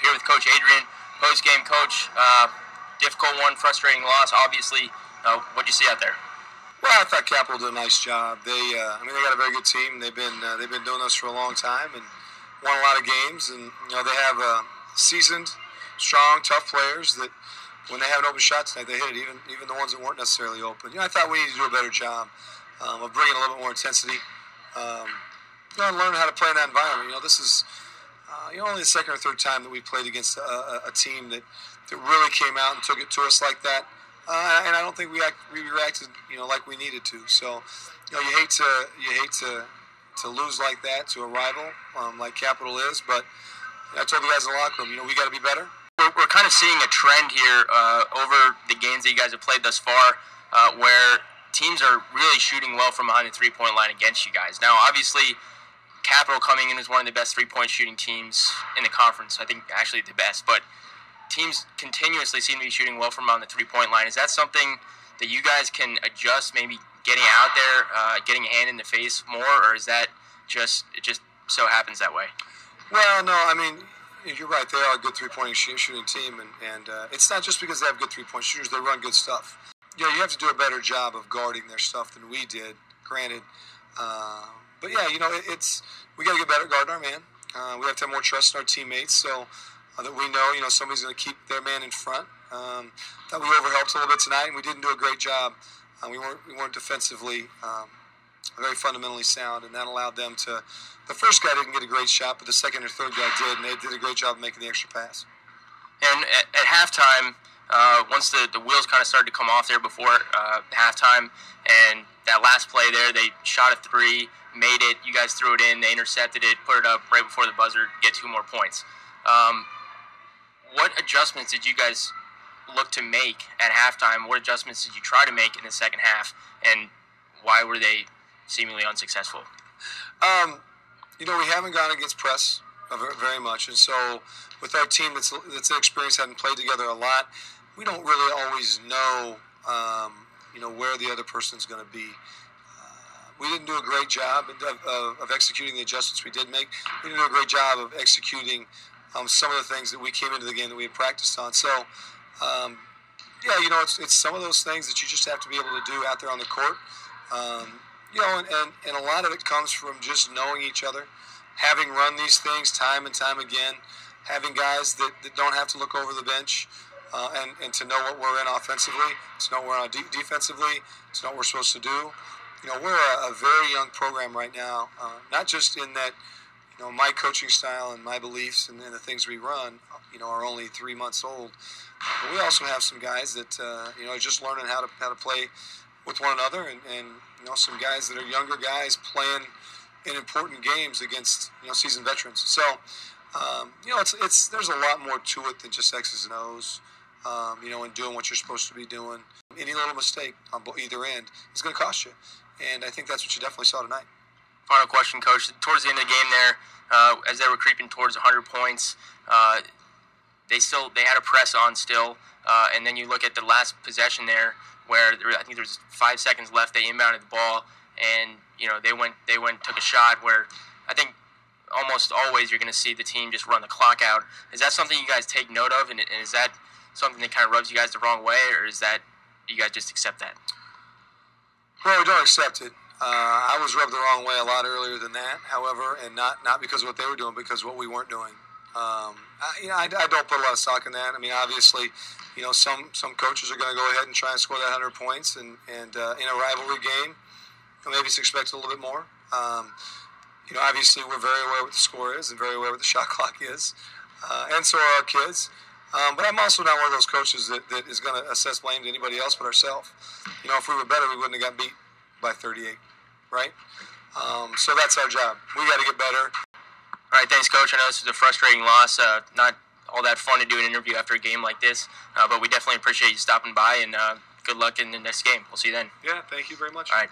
here with Coach Adrian. Postgame, Coach. Difficult one, frustrating loss, obviously. What'd you see out there? Well, I thought Capital did a nice job. They got a very good team. They've been doing this for a long time and won a lot of games. And they have seasoned, strong, tough players that when they have an open shot tonight, they hit it. Even the ones that weren't necessarily open. I thought we needed to do a better job of bringing a little bit more intensity. And learn how to play in that environment. This is only the second or third time that we played against a team that really came out and took it to us like that. And I don't think we reacted like we needed to. So you hate to lose like that to a rival like Capital is. But I told the guys in the locker room, we got to be better. We're kind of seeing a trend here over the games that you guys have played thus far, where teams are really shooting well from behind the three-point line against you guys. Now, obviously, Capital coming in as one of the best three-point shooting teams in the conference. I think actually the best, but teams continuously seem to be shooting well from on the three-point line. Is that something that you guys can adjust, maybe getting out there, getting a hand in the face more, or is that it just so happens that way? Well, no, I mean, you're right. They are a good three-point shooting team, and it's not just because they have good three-point shooters. They run good stuff. You have to do a better job of guarding their stuff than we did, granted. But yeah, we got to get better at guarding our man. We have to have more trust in our teammates, so that we know, somebody's going to keep their man in front. That we overhelped a little bit tonight, and we didn't do a great job. We weren't defensively very fundamentally sound, and that allowed them to. The first guy didn't get a great shot, but the second or third guy did, and they did a great job of making the extra pass. And at halftime, once the wheels kind of started to come off there before halftime, and that last play there, they shot a three, made it, you guys threw it in, they intercepted it, put it up right before the buzzer, get 2 more points. What adjustments did you guys look to make at halftime? What adjustments did you try to make in the second half, and why were they seemingly unsuccessful? We haven't gone against press very much, and so with our team that's inexperienced, hadn't played together a lot, we don't really always know, where the other person's going to be. We didn't do a great job of executing the adjustments we did make. We didn't do a great job of executing some of the things that we came into the game that we had practiced on. So, it's some of those things that you just have to be able to do out there on the court. And a lot of it comes from just knowing each other, having run these things time and time again, having guys that don't have to look over the bench, and to know what we're in offensively, to know what we're on defensively, to know what we're supposed to do. We're a very young program right now, not just in that, my coaching style and my beliefs and the things we run, are only 3 months old. But we also have some guys that, are just learning how to play with one another, and some guys that are younger guys playing in important games against, seasoned veterans. So, there's a lot more to it than just X's and O's, and doing what you're supposed to be doing. Any little mistake on either end is going to cost you. And I think that's what you definitely saw tonight. Final question, Coach. Towards the end of the game there, as they were creeping towards 100 points, they had a press on still. And then you look at the last possession there, where I think there was 5 seconds left. They inbounded the ball, and they went took a shot where I think almost always you're going to see the team just run the clock out. Is that something you guys take note of, and is that something that kind of rubs you guys the wrong way, or is that you guys just accept that? Well, we don't accept it. I was rubbed the wrong way a lot earlier than that, however, and not because of what they were doing, because of what we weren't doing. I don't put a lot of stock in that. I mean, obviously, some coaches are going to go ahead and try and score that 100 points, and in a rivalry game, maybe it's expected a little bit more. Obviously, we're very aware what the score is and very aware what the shot clock is, and so are our kids. But I'm also not one of those coaches that is going to assess blame to anybody else but ourselves. If we were better, we wouldn't have got beat by 38, right? So that's our job. We got to get better. All right, thanks, Coach. I know this is a frustrating loss. Not all that fun to do an interview after a game like this, but we definitely appreciate you stopping by, and good luck in the next game. We'll see you then. Yeah, thank you very much. All right.